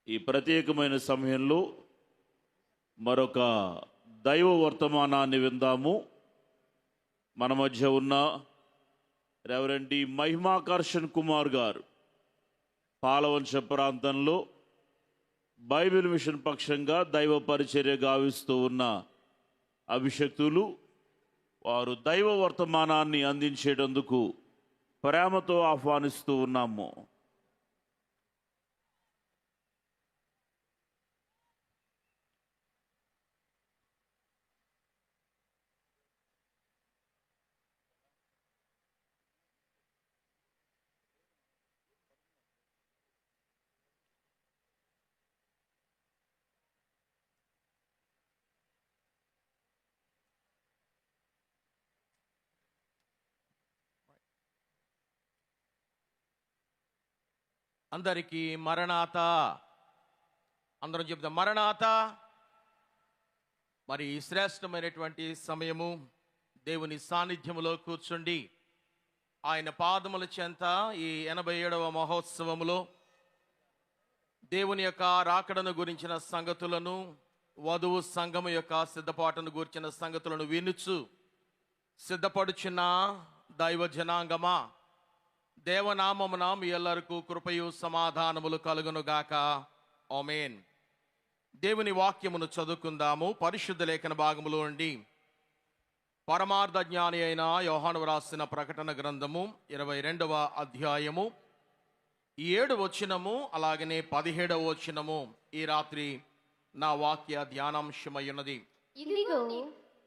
ఈ ప్రత్యేకమైన సమయంలో మరొక దైవ వర్తమానాన్ని విందాము. మన మధ్య ఉన్న రెవరెండ్ డి మహిమాకర్షణ్ కుమార్ గారు పాలవంచ ప్రాంతంలో బైబిల్ మిషన్ పక్షంగా దైవ పరిచర్య గావిస్తూ ఉన్న అభిషక్తులు, వారు దైవ వర్తమానాన్ని అందించేటందుకు ప్రేమతో ఆహ్వానిస్తూ ఉన్నాము. అందరికీ మరణాత. అందరం చెప్తాం మరణాత. మరి శ్రేష్టమైనటువంటి సమయము దేవుని సాన్నిధ్యములో కూర్చుండి ఆయన పాదముల చెంత ఈ 87వ మహోత్సవములో దేవుని యొక్క రాకడను గురించిన సంగతులను, వధువు సంఘము యొక్క సిద్ధపాటును గురించిన సంగతులను వినుచు సిద్ధపడుచున్న దైవ జనాంగమా, దేవనామమున మీ ಎಲ್ಲರಿಗೂ కృపయు సమాధానములు కలుగునుగాక. ఆమేన్. దేవుని వాక్యమును చదువుకుందాము. పరిశుద్ధ లేఖన భాగములో నుండి పరమార్థ జ్ఞాని అయిన యోహాను రాసిన ప్రకటన గ్రంథము 22వ అధ్యాయము 7వ వచనము అలాగనే 17వ వచనము ఈ రాత్రి నా వాక్య ధ్యానాంశమయ్యున్నది.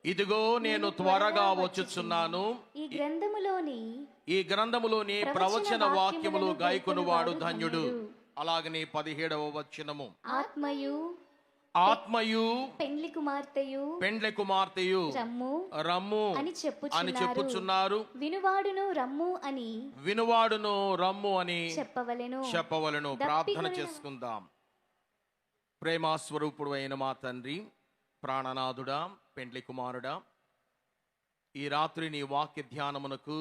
ఇదిగో నేను త్వరగా వచ్చుచున్నాను. ఈ గ్రంథములోని ప్రవచన వాక్యములు గాయకునివాడు ధన్యుడు. అలాగనే 17వ వచనము ఆత్మయు పెండ్లి కుమార్తెయు రమ్ము అని చెప్పుచున్నారు. వినువాడును రమ్ము అని చెప్పవలెను. ప్రార్థన చేసుకుందాం. ప్రేమాస్వరూపుడు అయిన మా తండ్రి, ప్రాణనాథుడా, పెండ్లి కుమారుడా, ఈ రాత్రి నీ వాక్య ధ్యానమునకు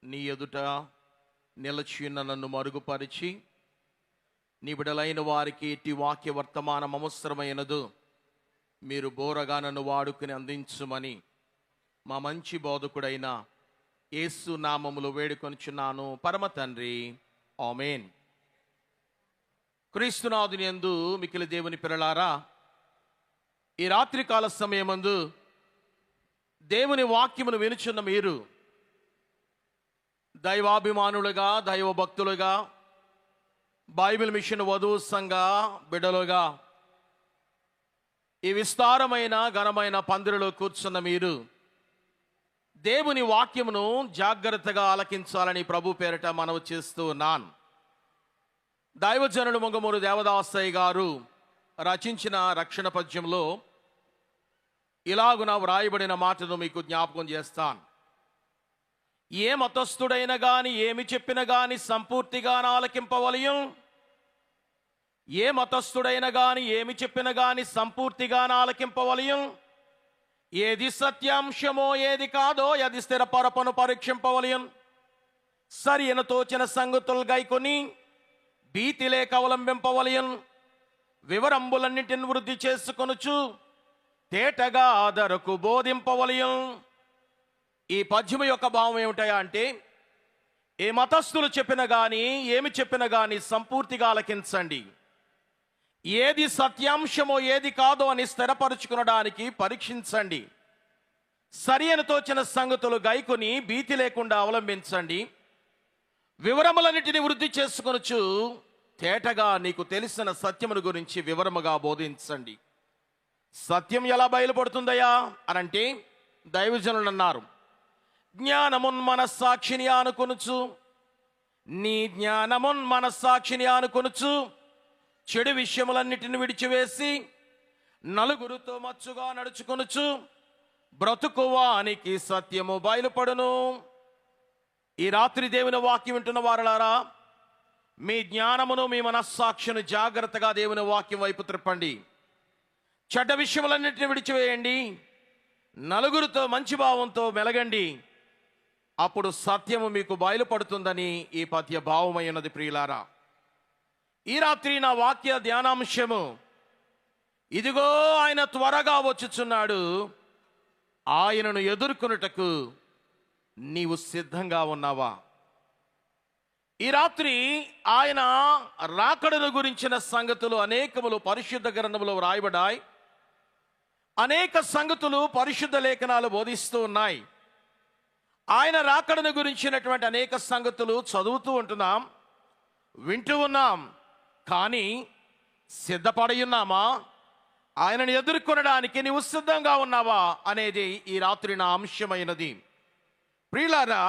నీ ఎదుట నిలచియున్న నన్ను మరుగుపరిచి నీ బిడలైన వారికి ఇట్టి వాక్య వర్తమానం అవసరమైనదు మీరు బోరగా నన్ను వాడుకుని అందించుమని మా మంచి బోధకుడైన యేసు నామములో వేడుకొనుచున్నాను పరమ తండ్రి. ఆమేన్. క్రీస్తునాథుని యందు మిక్కిలి దేవుని పిల్లలారా, ఈ రాత్రికాల సమయమందు దేవుని వాక్యమును వినుచున్న మీరు దైవాభిమానులుగా, దైవ భక్తులుగా, బైబిల్ మిషన్ వధువు సంఘ బిడ్డలుగా ఈ విస్తారమైన ఘనమైన పందిరిలో కూర్చున్న మీరు దేవుని వాక్యమును జాగ్రత్తగా ఆలకించాలని ప్రభు పేరిట మనవి చేస్తూ ఉన్నాను. దైవజనుడు మొంగమూరు దేవదాసయ్య గారు రచించిన రక్షణ పద్యంలో ఇలాగున వ్రాయబడిన మాటను మీకు జ్ఞాపకం చేస్తాను. ఏ మతస్థుడైన గాని ఏమి చెప్పిన గాని సంపూర్తిగా ఆలకింపవలయం. ఏ మతస్థుడైన గాని ఏమి చెప్పిన గాని సంపూర్తిగా ఆలకింపవలయం. ఏది సత్యాంశమో ఏది కాదో అది స్థిరపరపను పరీక్షింపవలయం. సరి అయిన తోచిన సంగతులు గైకొని భీతి లేక అవలంబింపవలయం. వివరంబులన్నిటిని వృద్ధి చేసుకొనుచు తేటగా ఆదరకు బోధింపవలయం. ఈ పద్యము యొక్క భావం ఏమిటయా అంటే, ఏ మతస్థులు చెప్పిన గాని ఏమి చెప్పిన గాని సంపూర్తిగా ఆలకించండి. ఏది సత్యాంశమో ఏది కాదో అని స్థిరపరుచుకునడానికి పరీక్షించండి. సరి అని తోచిన సంగతులు గైకొని భీతి లేకుండా అవలంబించండి. వివరములన్నిటిని వృద్ధి చేసుకొనుచు తేటగా నీకు తెలిసిన సత్యమును గురించి వివరముగా బోధించండి. సత్యం ఎలా బయలుపడుతుందయా అనంటే దైవజనులు అన్నారు, జ్ఞానమున్ మనస్సాక్షిని ఆనుకొనుచు, నీ జ్ఞానమున్ మనస్సాక్షిని ఆనుకొనుచు చెడు విషయములన్నిటిని విడిచివేసి నలుగురితో మచ్చుగా నడుచుకొనుచు బ్రతుకువానికి సత్యము బయలుపడును. ఈ రాత్రి దేవుని వాక్యం వింటున్న వారలారా, మీ జ్ఞానమును మీ మనస్సాక్షిని జాగ్రత్తగా దేవుని వాక్యం వైపు త్రిప్పండి. చెడ్డ విషయములన్నింటినీ విడిచివేయండి. నలుగురితో మంచి భావంతో మెలగండి. అప్పుడు సత్యము మీకు బయలుపడుతుందని ఈ పద్య భావమైనది. ప్రియులారా, ఈ రాత్రి నా వాక్య ధ్యానాంశము, ఇదిగో ఆయన త్వరగా వచ్చుచున్నాడు, ఆయనను ఎదుర్కొనుటకు నీవు సిద్ధంగా ఉన్నావా? ఈ రాత్రి ఆయన రాకడను గురించిన సంగతులు అనేకములు పరిశుద్ధ గ్రంథములో వ్రాయబడ్డాయి. అనేక సంగతులు పరిశుద్ధ లేఖనాలు బోధిస్తూ ఉన్నాయి. ఆయన రాకడను గురించినటువంటి అనేక సంగతులు చదువుతూ ఉంటున్నాం, వింటూ ఉన్నాం. కానీ సిద్ధపడి ఉన్నామా? ఆయనను ఎదుర్కొనడానికి నీవు సిద్ధంగా ఉన్నావా అనేది ఈ రాత్రి నా అంశమైనది. ప్రియులారా,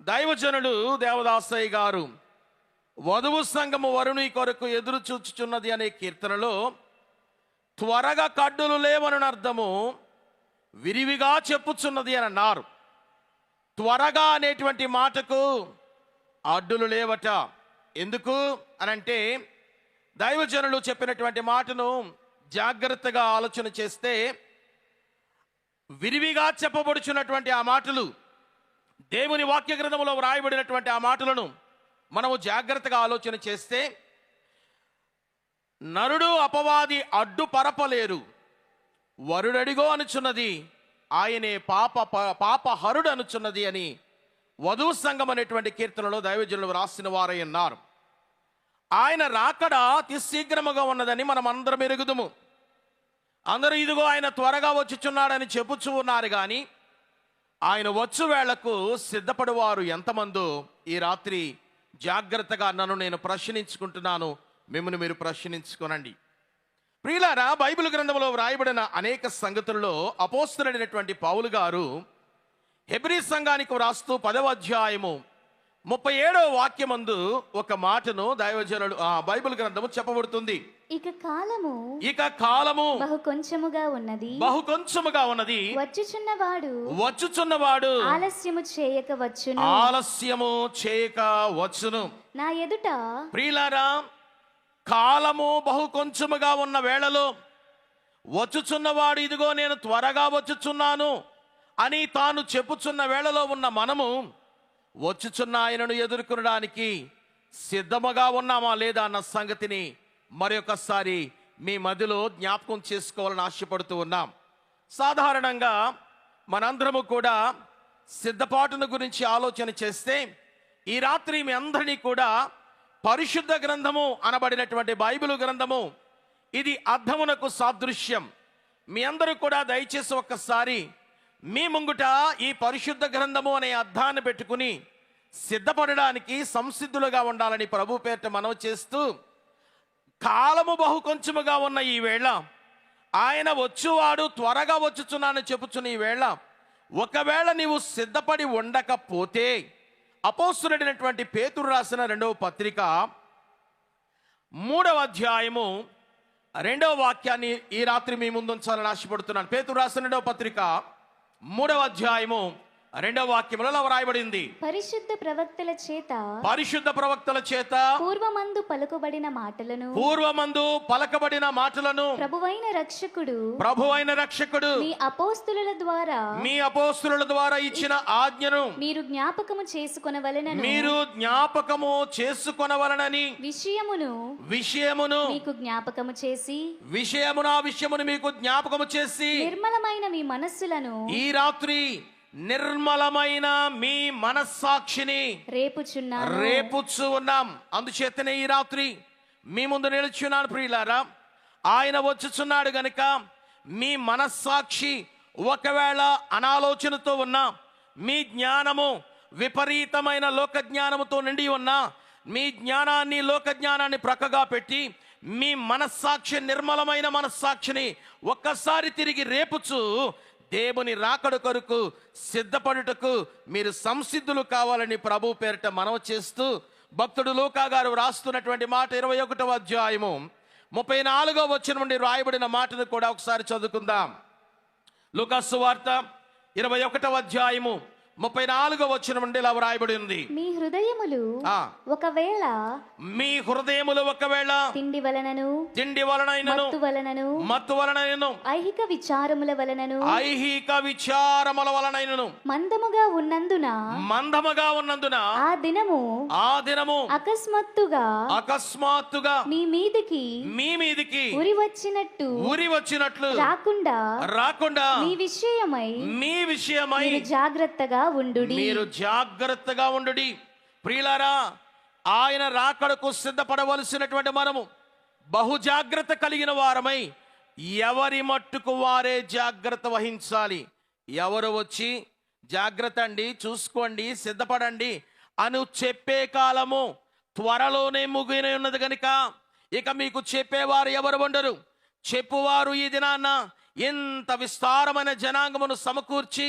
దైవజనుడు దేవదాసయ్య గారు వధువు సంఘము వరుని కొరకు ఎదురు చూచుచున్నది అనే కీర్తనలో త్వరగా కడ్డులు లేవని అర్థము, విరివిగా చెప్పుచున్నది అని అన్నారు. త్వరగా అనేటువంటి మాటకు అడ్డులు లేవట. ఎందుకు అనంటే, దైవజనులు చెప్పినటువంటి మాటను జాగ్రత్తగా ఆలోచన చేస్తే, విరివిగా చెప్పబడుచున్నటువంటి ఆ మాటలు, దేవుని వాక్య గ్రంథములో వ్రాయబడినటువంటి ఆ మాటలను మనము జాగ్రత్తగా ఆలోచన చేస్తే, నరుడు అపవాది అడ్డు పరపలేరు, వరుడడిగో అనుచున్నది, ఆయనే పాపహరుడు అనుచున్నది అని వధువు సంఘం అనేటువంటి కీర్తనలో దైవజనులు రాసిన వారై ఉన్నారు. ఆయన రాకడ అతి శీఘ్రముగా ఉన్నదని మనం అందరం ఎరుగుదుము. అందరూ ఇదిగో ఆయన త్వరగా వచ్చుచున్నాడని చెప్పుచూ ఉన్నారు. కానీ ఆయన వచ్చు వేళకు సిద్ధపడువారు ఎంతమందో ఈ రాత్రి జాగ్రత్తగా నన్ను నేను ప్రశ్నించుకుంటున్నాను, మిమ్మల్ని మీరు ప్రశ్నించుకోనండి. ప్రియులారా, బైబిల్ గ్రంథంలో వ్రాయబడిన అనేక సంగతుల్లో అపోస్తలుడైనటువంటి పౌలు గారు హెబ్రీ సంఘానికి వ్రాస్తూ 10వ అధ్యాయము 37వ వాక్యమందు ఒక మాటను దైవజనులు బైబిల్ గ్రంథము చెప్పబడుతుంది. ఇక కాలము బహు కొంచెముగా ఉన్నది, వచ్చుచున్నవాడు ఆలస్యము చేయక వచ్చును. నా ఎదుట ప్రియులారా, కాలము బహు కొంచెముగా ఉన్న వేళలో వచ్చుచున్నవాడు ఇదిగో నేను త్వరగా వచ్చుచున్నాను అని తాను చెప్పుచున్న వేళలో ఉన్న మనము వచ్చుచున్న ఆయనను ఎదుర్కొనడానికి సిద్ధముగా ఉన్నామా లేదా అన్న సంగతిని మరొకసారి మీ మధ్యలో జ్ఞాపకం చేసుకోవాలని ఆశపడుతూ ఉన్నాం. సాధారణంగా మనందరము కూడా సిద్ధపాటును గురించి ఆలోచన చేస్తే, ఈ రాత్రి మీ అందరినీ కూడా పరిశుద్ధ గ్రంథము అనబడినటువంటి బైబిల్ గ్రంథము, ఇది అద్దమునకు సాదృశ్యం. మీ అందరూ కూడా దయచేసి ఒక్కసారి మీ ముంగుట ఈ పరిశుద్ధ గ్రంథము అనే అద్దాన్ని పెట్టుకుని సిద్ధపడడానికి సంసిద్ధులుగా ఉండాలని ప్రభు పేరిట మనవి చేస్తూ, కాలము బహు కొంచెముగా ఉన్న ఈ వేళ, ఆయన వచ్చువాడు త్వరగా వచ్చుచున్నానని చెప్పుచున్న ఈ వేళ, ఒకవేళ నీవు సిద్ధపడి ఉండకపోతే, అపోస్తలుడైనటువంటి పేతురు రాసిన 2వ పత్రిక 3వ అధ్యాయము 2వ వాక్యాన్ని ఈ రాత్రి మీ ముందు ఉంచాలని ఆశపడుతున్నాను. పేతురు రాసిన 2వ పత్రిక 3వ అధ్యాయము 2వ వాక్యములలో వ్రాయబడింది, పరిశుద్ధ ప్రవక్తల చేత పూర్వమందు పలుకబడిన మాటలను ప్రభువైన రక్షకుడు మీ అపోస్తుల ద్వారా ఇచ్చిన ఆజ్ఞను మీరు జ్ఞాపకము చేసుకొనవలనని విషయమును మీకు జ్ఞాపకము చేసి నిర్మలమైన మీ మనస్సులను ఈ రాత్రి నిర్మలమైన మీ మనస్సాక్షిని రేపుచు ఉన్నాం. అందుచేతనే ఈ రాత్రి మీ ముందు నిలుచున్నాను. ప్రియులారా, ఆయన వచ్చుచున్నాడు గనుక మీ మనస్సాక్షి ఒకవేళ అనాలోచనతో ఉన్నా, మీ జ్ఞానము విపరీతమైన లోక జ్ఞానముతో నిండి ఉన్నా, మీ జ్ఞానాన్ని లోక జ్ఞానాన్ని ప్రక్కగా పెట్టి మీ మనస్సాక్షి నిర్మలమైన మనస్సాక్షిని ఒక్కసారి తిరిగి రేపుచు దేవుని రాకడ కొరకు సిద్ధపడుటకు మీరు సంసిద్ధులు కావాలని ప్రభు పేరిట మనవి చేస్తూ, భక్తుడు లూకా గారు రాస్తున్నటువంటి మాట 21వ అధ్యాయము 34వ వచనం నుండి రాయబడిన మాటను కూడా ఒకసారి చదువుకుందాం. లూకా సువార్త 21వ అధ్యాయము 34వ వచనం నుండి ఇలా వ్రాయబడి ఉంది. మీ హృదయములు ఆ. ఒకవేళ మీ హృదయములు ఒకవేళ తిండి వలనను తిండి వలనైనను మత్తు వలనైనను ఐహిక విచారముల వలనను ఐహిక విచారముల వలనైనను మందముగా ఉన్నందున ఆ దినము అకస్మాత్తుగా మీ మీదికి ఉరి వచ్చినట్లు రాకుండా మీ విషయమై మీరు జాగ్రత్తగా ఉండుడి. ప్రియులారా, ఆయన రాకడకు సిద్ధపడవలసినటువంటి మనము బహు జాగ్రత్త కలిగిన వారమై ఎవరి మట్టుకు వారే జాగ్రత్త వహించాలి. ఎవరు వచ్చి జాగ్రత్త అండి, చూసుకోండి, సిద్ధపడండి అని చెప్పే కాలము త్వరలోనే ముగిన ఉన్నది గనుక ఇక మీకు చెప్పేవారు ఎవరు ఉండరు. చెప్పువారు ఈ దినాన్న ఇంత విస్తారమైన జనాంగమును సమకూర్చి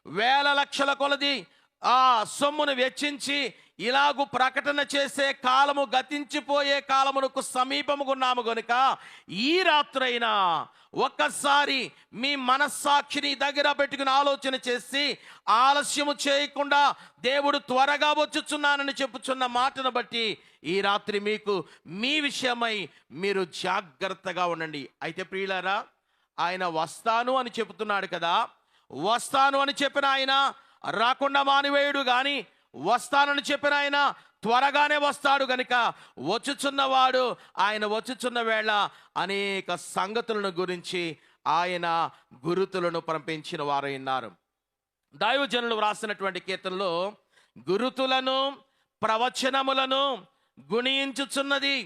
వేల లక్షల కొలది ఆ సొమ్మును వెచ్చించి ఇలాగు ప్రకటన చేసే కాలము గతించిపోయే కాలమునకు సమీపముగున్నాము గనుక ఈ రాత్రైనా ఒక్కసారి మీ మనస్సాక్షిని దగ్గర పెట్టుకుని ఆలోచన చేసి ఆలస్యము చేయకుండా దేవుడు త్వరగా వచ్చుచున్నానని చెప్పుచున్న మాటను బట్టి ఈ రాత్రి మీకు మీ విషయమై మీరు జాగ్రత్తగా ఉండండి. అయితే ప్రియులారా, ఆయన వస్తాను అని చెబుతున్నాడు కదా. వస్తాను అని చెప్పిన ఆయన రాకుండా మానివేయుడు గాని వస్తానని చెప్పిన ఆయన త్వరగానే వస్తాడు గనుక వచ్చుచున్నవాడు ఆయన వచ్చుచున్న వేళ అనేక సంగతులను గురించి ఆయన గురుతులను పంపించిన వారు ఉన్నారు. దైవజనులు వ్రాసినటువంటి కీర్తనలో గురుతులను ప్రవచనములను గుణించుచున్నది.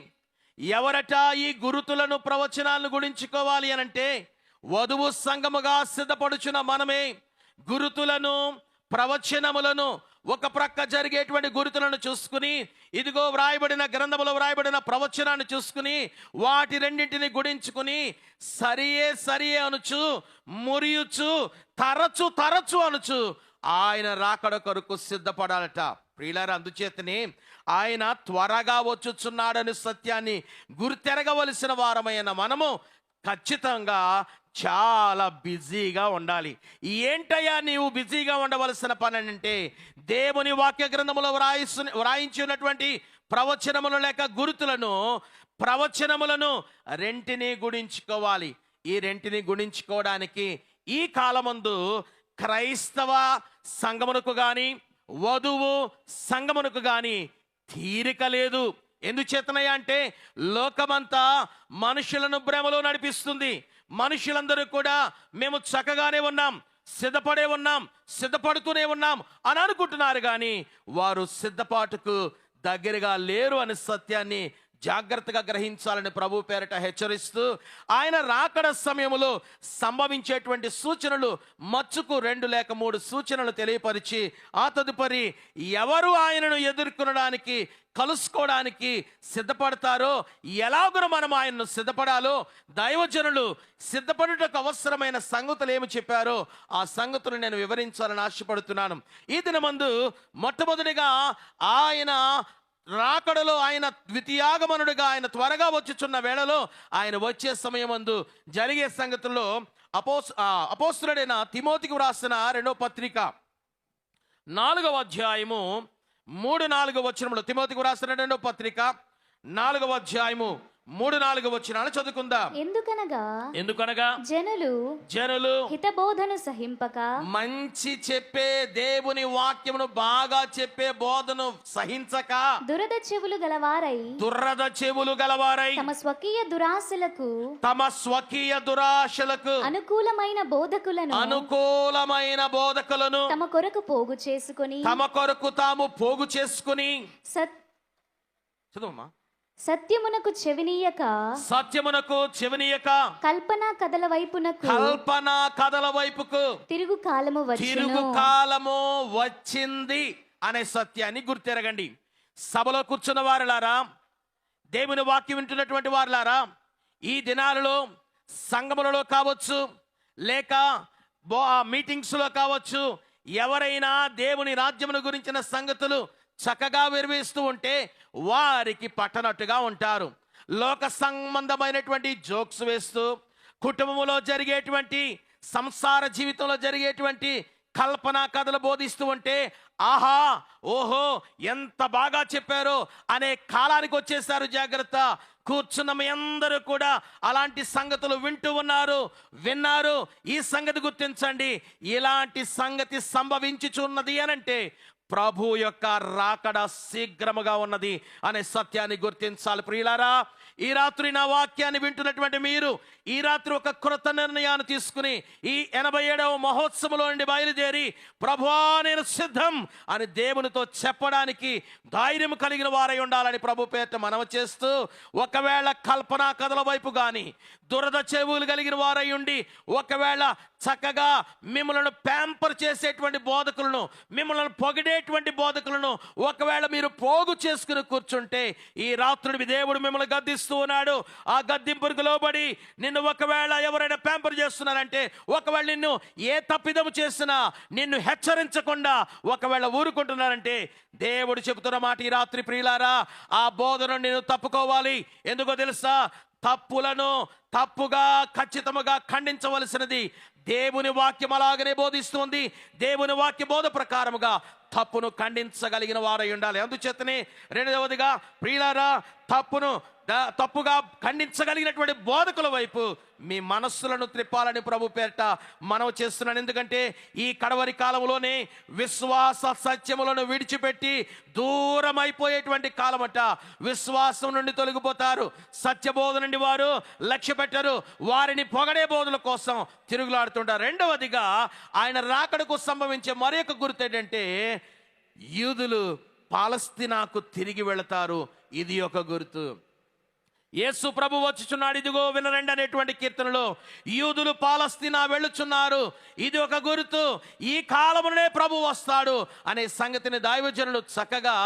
ఎవరట ఈ గురుతులను ప్రవచనాలను గుణించుకోవాలి అనంటే వధువు సంగముగా సిద్ధపడుచున్న మనమే. గురుతులను ప్రవచనములను ఒక ప్రక్క జరిగేటువంటి గురుతులను చూసుకుని, ఇదిగో వ్రాయబడిన గ్రంథములో వ్రాయబడిన ప్రవచనాన్ని చూసుకుని వాటి రెండింటిని గుడించుకుని సరియే అనుచు మురియుచు తరచు అనుచు ఆయన రాకడ కొరకు సిద్ధపడాలట. ప్రియులారా, అందుచేతనే ఆయన త్వరగా వచ్చుచున్నాడని సత్యాన్ని గుర్తెరగవలసిన వారమైన మనము ఖచ్చితంగా చాలా బిజీగా ఉండాలి. ఏంటయ్యా నీవు బిజీగా ఉండవలసిన పని అంటే, దేవుని వాక్య గ్రంథములో వ్రాయించి ఉన్నటువంటి ప్రవచనములు లేక గురుతులను ప్రవచనములను రెంటిని గుణించుకోవాలి. ఈ రెంటిని గుణించుకోవడానికి ఈ కాలమందు క్రైస్తవ సంఘమునకు గాని వధువు సంఘమునకు గాని తీరిక లేదు. ఎందుచేతనయ్యా అంటే లోకమంతా మనుషులను భ్రమలో నడిపిస్తుంది. మనుషులందరూ కూడా మేము చక్కగానే ఉన్నాం, సిద్ధపడుతూనే ఉన్నాం అని అనుకుంటున్నారు కానీ వారు సిద్ధపాటుకు దగ్గరగా లేరు అనే సత్యాన్ని జాగ్రత్తగా గ్రహించాలని ప్రభు పేరట హెచ్చరిస్తూ, ఆయన రాకడ సమయంలో సంభవించేటువంటి సూచనలు మచ్చుకు 2 లేక 3 సూచనలు తెలియపరిచి ఆ తదుపరి ఎవరు ఆయనను ఎదుర్కొనడానికి కలుసుకోవడానికి సిద్ధపడతారో, ఎలాగో మనం ఆయనను సిద్ధపడాలో, దైవజనులు సిద్ధపడుటకు అవసరమైన సంగతులు ఏమి చెప్పారో ఆ సంగతులు నేను వివరించాలని ఆశపడుతున్నాను. ఈ దినమందు మొట్టమొదటిగా ఆయన రాకడలో, ఆయన ద్వితీయాగమనుడిగా ఆయన త్వరగా వచ్చుచున్న వేళలో, ఆయన వచ్చే సమయమందు జరిగే సంగతుల్లో అపోస్తలుడైన తిమోతికి వ్రాసిన 2వ పత్రిక 4వ అధ్యాయము 3-4 వచనములు, తిమోతికి వ్రాసిన 2వ పత్రిక 4వ అధ్యాయము 3-4 వచనాలు చదువుకుందాం. ఎందుకనగా జనులు హితబోధను సహింపక, మంచి చెప్పే దేవుని వాక్యమును బాగా చెప్పే బోధను సహించక, దురద చెవులు గలవారై తమ స్వకీయ దురాశలకు అనుకూలమైన బోధకులను తమ కొరకు తాము పోగు చేసుకుని చదువమ్మా. సత్యమునకు చెవినీయక కల్పన కథల వైపుకు తిరుగు కాలము వచ్చింది అనే సత్యాన్ని గుర్తెరగండి. సభలో కూర్చున్న వారులారా, దేవుని వాక్యం వింటున్నటువంటి వారులారా, ఈ దినాలలో సంఘములలో కావచ్చు లేక మీటింగ్స్ లో కావచ్చు, ఎవరైనా దేవుని రాజ్యమును గురించిన సంగతులు చక్కగా వివరిస్తూ ఉంటే వారికి పట్టనట్టుగా ఉంటారు. లోక సంబంధమైనటువంటి జోక్స్ వేస్తూ, కుటుంబంలో జరిగేటువంటి, సంసార జీవితంలో జరిగేటువంటి కల్పనా కథలు బోధిస్తూ ఉంటే ఆహా ఓహో ఎంత బాగా చెప్పారో అనే కాలానికి వచ్చేసారు. జాగ్రత్త. కూర్చున్న మీ అందరూ కూడా అలాంటి సంగతులు విన్నారు. ఈ సంగతి గుర్తించండి, ఇలాంటి సంగతి సంభవించుచున్నది అనంటే ప్రభు యొక్క రాకడ శీఘ్రముగా ఉన్నది అనే సత్యాన్ని గుర్తించాలి. ప్రియులారా, ఈ రాత్రి నా వాక్యాన్ని వింటున్నటువంటి మీరు ఈ రాత్రి ఒక కృత నిర్ణయాన్ని తీసుకుని ఈ 87వ మహోత్సవంలో నుండి బయలుదేరి ప్రభువా నేను సిద్ధం అని దేవునితో చెప్పడానికి ధైర్యం కలిగిన వారై ఉండాలని ప్రభు పేరిట మనవి చేస్తూ, ఒకవేళ కల్పనా కథల వైపు కానీ దురద చెవులు కలిగిన వారై ఉండి ఒకవేళ చక్కగా మిమ్మల్ని ప్యాంపర్ చేసేటువంటి బోధకులను, మిమ్మల్ని పొగిడేటువంటి బోధకులను ఒకవేళ మీరు పోగు చేసుకుని కూర్చుంటే ఈ రాత్రుడి దేవుడు మిమ్మల్ని గద్దిస్తూ ఉన్నాడు. ఆ గద్దింపుకు లోబడి నిన్ను ఒకవేళ ఎవరైనా ప్యాంపర్ చేస్తున్నారంటే, ఒకవేళ నిన్ను ఏ తప్పిదము చేసినా నిన్ను హెచ్చరించకుండా ఒకవేళ ఊరుకుంటున్నారంటే దేవుడు చెబుతున్న మాట ఈ రాత్రి ప్రియులారా, ఆ బోధన నేను తప్పుకోవాలి. ఎందుకో తెలుసా? తప్పులను తప్పుగా ఖచ్చితముగా ఖండించవలసినది దేవుని వాక్యం అలాగనే బోధిస్తుంది. దేవుని వాక్య బోధ ప్రకారముగా తప్పును ఖండించగలిగిన వారై ఉండాలి. అందుచేతనే రెండవదిగా ప్రియులారా, తప్పుగా ఖండించగలిగినటువంటి బోధకుల వైపు మీ మనస్సులను త్రిప్పాలని ప్రభు పేరిట మనవి చేస్తున్నాను. ఎందుకంటే ఈ కడవరి కాలంలోనే విశ్వాస సత్యములను విడిచిపెట్టి దూరం అయిపోయేటువంటి కాలమట. విశ్వాసం నుండి తొలగిపోతారు, సత్యబోధ నుండి వారు లక్ష్య పెట్టరు, వారిని పొగడే బోధల కోసం తిరుగులాడుతుంటారు. రెండవదిగా ఆయన రాకడకు సంభవించే మరొక గుర్తు ఏంటంటే యూదులు పాలస్తీనాకు తిరిగి వెళతారు. ఇది ఒక గుర్తు. యేసు ప్రభు వచ్చుచున్నాడు, ఇదిగో వినరండి అనేటువంటి కీర్తనలో యూదులు పాలస్తీనా వెళ్ళుచున్నారు, ఇది ఒక గుర్తు, ఈ కాలమునే ప్రభు వస్తాడు అనే సంగతిని దైవజనులు చక్కగా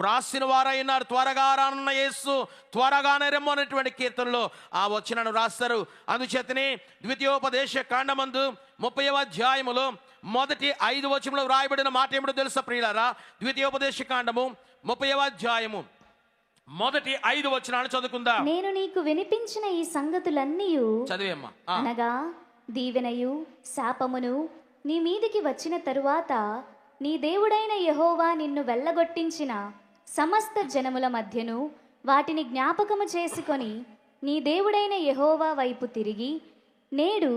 వ్రాసిన వారైనారు. త్వరగా రానున్న యేసు త్వరగానే రెమ్ము అనేటువంటి కీర్తనలో ఆ వచనను రాస్తారు. అందుచేతనే ద్వితీయోపదేశ కాండమందు 30వ అధ్యాయములో మొదటి 5 వచనంలో వ్రాయబడిన మాట ఏమిటో తెలుసా ప్రియులారా? ద్వితీయోపదేశ కాండము 30వ అధ్యాయము మొదటి 5 వచనాలు చదువుకుందాం. నేను నీకు వినిపించిన ఈ సంగతులన్నీ చదివేమ్మా. అనగా దీవెనయు శాపమును నీ మీదికి వచ్చిన తరువాత నీ దేవుడైన యెహోవా నిన్ను వెళ్ళగొట్టించిన సమస్త జనముల మధ్యను వాటిని జ్ఞాపకము చేసుకొని నీ దేవుడైన యెహోవా వైపు తిరిగి నేడు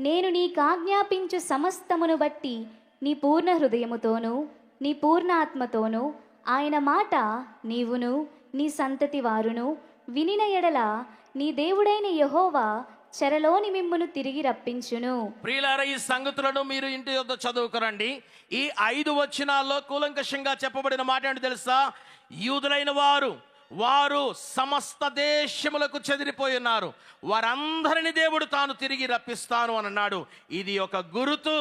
నేను నీకాజ్ఞాపించు సమస్తమును బట్టి నీ పూర్ణ హృదయముతోనూ నీ పూర్ణ ఆత్మతోనూ ఆయన మాట నీవును నీ సంతతి వారును వినిన ఎడల నీ దేవుడైన యెహోవా చెరలోని మిమ్మును తిరిగి రప్పించును. ప్రియులారా, ఈ సంగతులను మీరు ఇంటి యొద్ద చదువుకురండి. ఈ 5 వచనాల్లో కూలంకషంగా చెప్పబడిన మాట ఏంటో తెలుసా? యూదులైన వారు సమస్త దేశములకు చెదిరిపోయి ఉన్నారు, వారందరిని దేవుడు తాను తిరిగి రప్పిస్తాను అని అన్నాడు. ఇది ఒక గురుతు.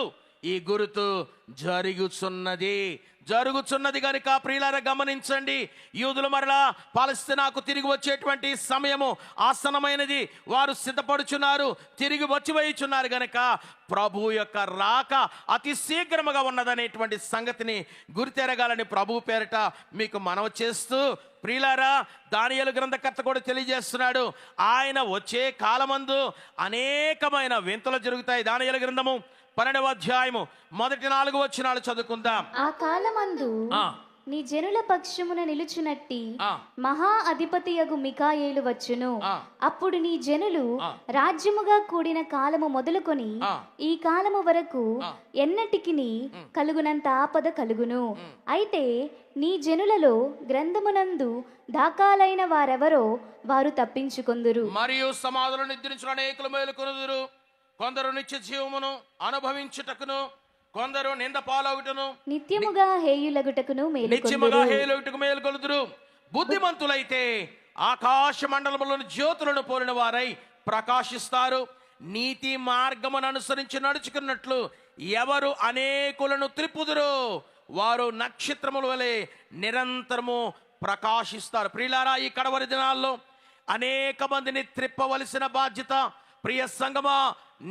ఈ గురుతు జరుగుచున్నది కనుక ప్రియులారా గమనించండి. యూదులు మరలా పాలస్తీనాకు తిరిగి వచ్చేటువంటి సమయము ఆసన్నమైనది. వారు సిద్ధపడుచున్నారు, తిరిగి వచ్చివేయుచున్నారు గనక ప్రభు యొక్క రాక అతి శీఘ్రముగా ఉన్నదనేటువంటి సంగతిని గుర్తెరగాలని ప్రభు పేరిట మీకు మనవి చేస్తూ, ప్రియులారా దానియేలు గ్రంథకర్త కూడా తెలియజేస్తున్నాడు, ఆయన వచ్చే కాలమందు అనేకమైన వింతలు జరుగుతాయి. దానియేలు గ్రంథము 12వ అధ్యాయము మొదటి 4 వచనాలు చదువుకుందాం. ఆ కాలమందు నీ జనుల పక్షమున నిలుచునట్టి మహా అధిపతియగు మికాయేలు వచ్చును. అప్పుడు నీ జనులు రాజ్యముగా కూడిన కాలము మొదలుకొని ఈ కాలము వరకు ఎన్నటికిని కలుగునంత ఆపద కలుగును. అయితే నీ జనులలో గ్రంథమునందు దాఖలైన వారెవరో వారు తప్పించుకొందురు. మరియు సమాధులు నిద్రించిన అనేకులు మేలుకొనుదురు. కొందరు నిత్య జీవమును అనుభవించుటకును, కొందరు నింద పాలగుటను, నిత్యముగా హేయులగుటకును మేలుకొలుదురు. బుద్ధిమంతులైతే ఆకాశ మండలములను జ్యోతులను పోలిన వారై ప్రకాశిస్తారు. నీతి మార్గమును అనుసరించి నడుచుకున్నట్లు ఎవరు అనేకులను త్రిప్పుదురు, వారు నక్షత్రముల వలె నిరంతరము ప్రకాశిస్తారు. ప్రియులారా, ఈ కడవరి దినాల్లో అనేక మందిని త్రిప్పవలసిన బాధ్యత ప్రియ సంగమా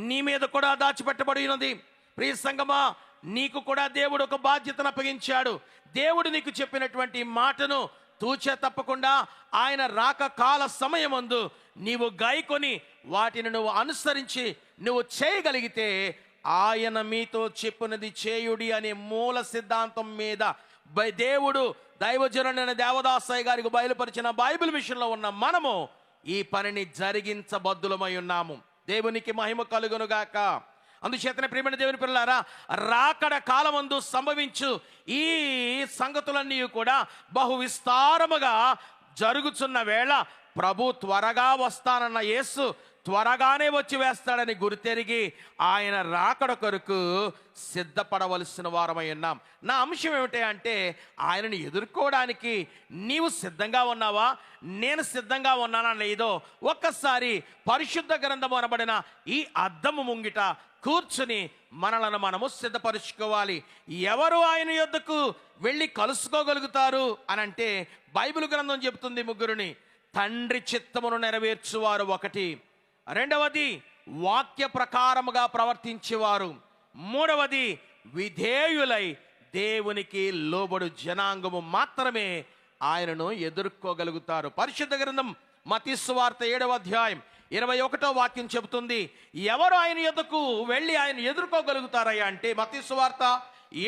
నీ మీద కూడా దాచిపెట్టబడి ఉన్నది. ప్రియ సంగమా, నీకు కూడా దేవుడు ఒక బాధ్యతను అప్పగించాడు. దేవుడు నీకు చెప్పినటువంటి మాటను తూచే తప్పకుండా ఆయన రాక కాల సమయమందు నీవు గాయకొని వాటిని నువ్వు అనుసరించి నువ్వు చేయగలిగితే ఆయన మీతో చెప్పినది చేయుడి అనే మూల సిద్ధాంతం మీద దేవుడు దైవజనుడైన దేవదాసయ్య గారికి బయలుపరిచిన బైబిల్ విషయంలో ఉన్న మనము ఈ పనిని జరిగించబద్దులమై ఉన్నాము. దేవునికి మహిమ కలుగునుగాక. అందుచేతనే ప్రియమైన దేవుని పిల్లలారా, రాకడ కాలమందు సంభవించు ఈ సంగతులన్నీ కూడా బహు విస్తారముగా జరుగుతున్న వేళ ప్రభు త్వరగా వస్తానన్న యేసు త్వరగానే వచ్చి వేస్తాడని గుర్తెరిగి ఆయన రాకడ కొరకు సిద్ధపడవలసిన వారమై ఉన్నాం. నా అంశం ఏమిటి అంటే, ఆయనను ఎదుర్కోవడానికి నీవు సిద్ధంగా ఉన్నావా, నేను సిద్ధంగా ఉన్నానా లేదో ఒక్కసారి పరిశుద్ధ గ్రంథము అనబడిన ఈ అద్దము ముంగిట కూర్చుని మనలను మనము సిద్ధపరుచుకోవాలి. ఎవరు ఆయన యొద్దకు వెళ్ళి కలుసుకోగలుగుతారు అని అంటే, బైబిల్ గ్రంథం చెబుతుంది ముగ్గురిని. తండ్రి చిత్తమును నెరవేర్చువారు ఒకటి, రెండవది వాక్య ప్రకారముగా ప్రవర్తించేవారు, మూడవది విధేయులై దేవునికి లోబడు జనాంగము మాత్రమే ఆయనను ఎదుర్కోగలుగుతారు. పరిశుద్ధ గ్రంథం మత్తయి సువార్త 7వ అధ్యాయం 21వ వాక్యం చెబుతుంది, ఎవరు ఆయన యొద్దకు వెళ్ళి ఆయన ఎదుర్కోగలుగుతారయ్యా అంటే, మత్తయి సువార్త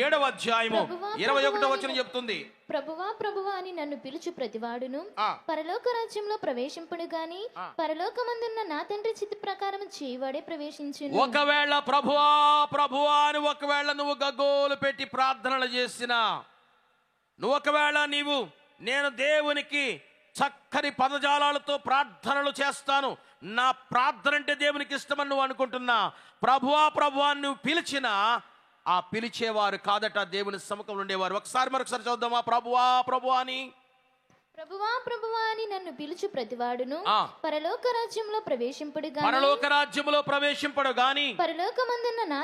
7వ అధ్యాయము 21వ వచనం చెబుతుంది, ప్రభువా ప్రభువా అని నన్ను పిలుచు ప్రతివాడును పరలోక రాజ్యంలో ప్రవేశింపుడు గాని పరలోకమందున్న నా తండ్రి చిత్త ప్రకారం చేయవాడే ప్రవేశించును. ఒకవేళ ప్రభువా ప్రభువా అని ఒకవేళ నువ్వు గగ్గోలు పెట్టి ప్రార్థనలు చేసినా, నువ్వు ఒకవేళ నేను దేవునికి చక్కని పదజాలాలతో ప్రార్థనలు చేస్తాను, నా ప్రార్థన అంటే దేవునికి ఇష్టమని నువ్వు అనుకుంటున్నా, ప్రభువా ప్రభువా నువ్వు పిలిచినా ఆ పిలిచేవారు కాదట దేవుని సముఖంలో ఉండేవారు. మరొకసారి చదువుదామా? ప్రభువా ప్రభువా అని ప్రభువా ప్రభువా అని నన్ను పిలుచు ప్రతివాడును పరలోక రాజ్యంలో ప్రవేశింపుడు గాని పరలోకమందున్న నా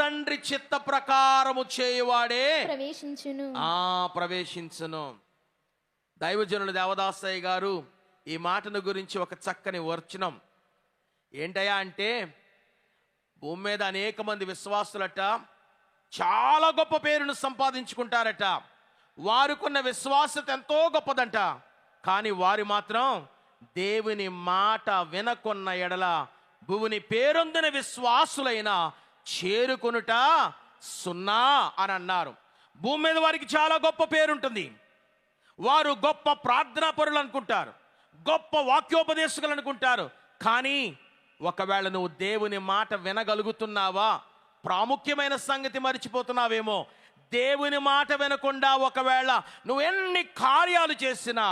తండ్రి చిత్త ప్రకారము చేయువాడే ప్రవేశించును. ప్రవేశించును. దైవజనులు దేవదాసయ్య గారు ఈ మాటను గురించి ఒక చక్కని వచనం ఏంటయ్యా అంటే, భూమి మీద అనేక మంది విశ్వాసులట చాలా గొప్ప పేరును సంపాదించుకుంటారట, వారికున్న విశ్వాసత ఎంతో గొప్పదంట, కానీ వారి మాత్రం దేవుని మాట వినకొన్న ఎడల భూమిని పేరొందిన విశ్వాసులైన చేరుకొనుట సున్నా అని అన్నారు. భూమి మీద వారికి చాలా గొప్ప పేరుంటుంది, వారు గొప్ప ప్రార్థనా పరులు అనుకుంటారు, గొప్ప వాక్యోపదేశకులు అనుకుంటారు, కానీ ఒకవేళ నువ్వు దేవుని మాట వినగలుగుతున్నావా, ప్రాముఖ్యమైన సంగతి మర్చిపోతున్నావేమో. దేవుని మాట వినకుండా ఒకవేళ నువ్వు ఎన్ని కార్యాలు చేసినా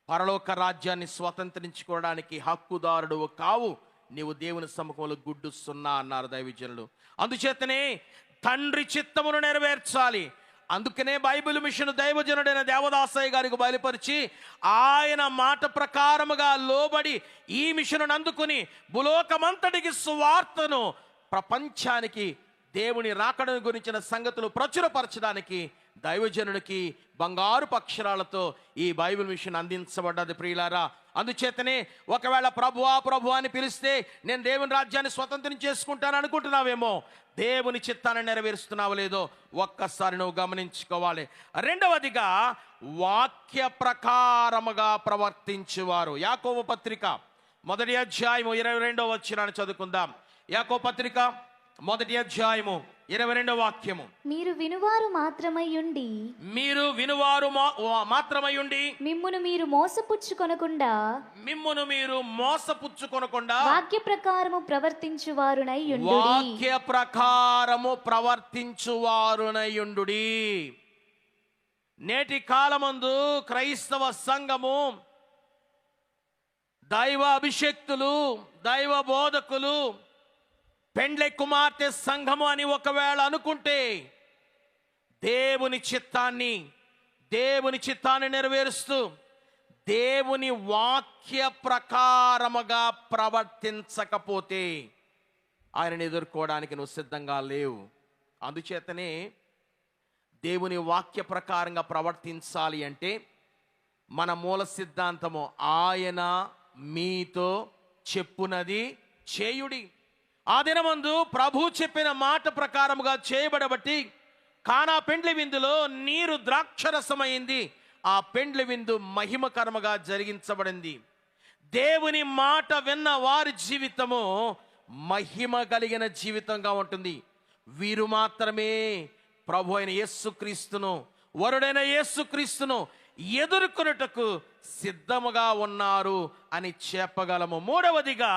పరలోక రాజ్యాన్ని స్వతంత్రించుకోవడానికి హక్కుదారుడు కావు, నీవు దేవుని సముఖంలో గుడ్డు సున్నా అన్నారు దైవజనులు. అందుచేతనే తండ్రి చిత్తమును నెరవేర్చాలి. అందుకనే బైబిల్ మిషన్ దైవజనుడైన దేవదాసయ్య గారికి బయలుపరిచి ఆయన మాట ప్రకారముగా లోబడి ఈ మిషను అందుకుని భూలోకమంతటికి సువార్తను, ప్రపంచానికి దేవుని రాకడను గురించిన సంగతులు ప్రచురపరచడానికి దైవజనుడికి బంగారు అక్షరాలతో ఈ బైబిల్ మిషన్ అందించబడ్డది ప్రియులారా. అందుచేతనే ఒకవేళ ప్రభువా ప్రభువా అని పిలిస్తే నేను దేవుని రాజ్యాన్ని స్వతంత్రం చేసుకుంటాను అనుకుంటున్నావేమో, దేవుని చిత్తాన్ని నెరవేరుస్తున్నావు లేదో ఒక్కసారి నువ్వు గమనించుకోవాలి. రెండవదిగా వాక్య ప్రకారముగా ప్రవర్తించువారు. యాకోబు పత్రిక 1వ అధ్యాయము 22వ వచనాన్ని చదువుకుందాం. యాకోబు పత్రిక 1వ అధ్యాయము 22వ వాక్యము, మీరు వినువారు మాత్రమయ్యుండి మిమ్మును మీరు మోసపుచ్చుకొనకుండా వాక్య ప్రకారము ప్రవర్తించువారునయుండుడి. నేటి కాలమందు క్రైస్తవ సంఘము దైవ అభిషేక్తులు, దైవ బోధకులు, పెండ్లె కుమార్తె సంఘము అని ఒకవేళ అనుకుంటే దేవుని చిత్తాన్ని నెరవేరుస్తూ దేవుని వాక్య ప్రకారముగా ప్రవర్తించకపోతే ఆయనను ఎదుర్కోవడానికి నువ్వు సిద్ధంగా లేవు. అందుచేతనే దేవుని వాక్య ప్రకారంగా ప్రవర్తించాలి అంటే మన మూల సిద్ధాంతము ఆయన మీతో చెప్పునది చేయుడి. ఆ దినమందు ప్రభు చెప్పిన మాట ప్రకారముగా చేయబడబట్టి కానా పెండ్లి విందులో నీరు ద్రాక్షరసమైంది. ఆ పెండ్లి విందు మహిమకరముగా జరిగించబడింది. దేవుని మాట విన్న వారి జీవితము మహిమ కలిగిన జీవితంగా ఉంటుంది. వీరు మాత్రమే ప్రభు అయిన యేసుక్రీస్తును, వరుడైన యేసుక్రీస్తును ఎదుర్కొనుటకు సిద్ధముగా ఉన్నారు అని చెప్పగలము. మూడవదిగా,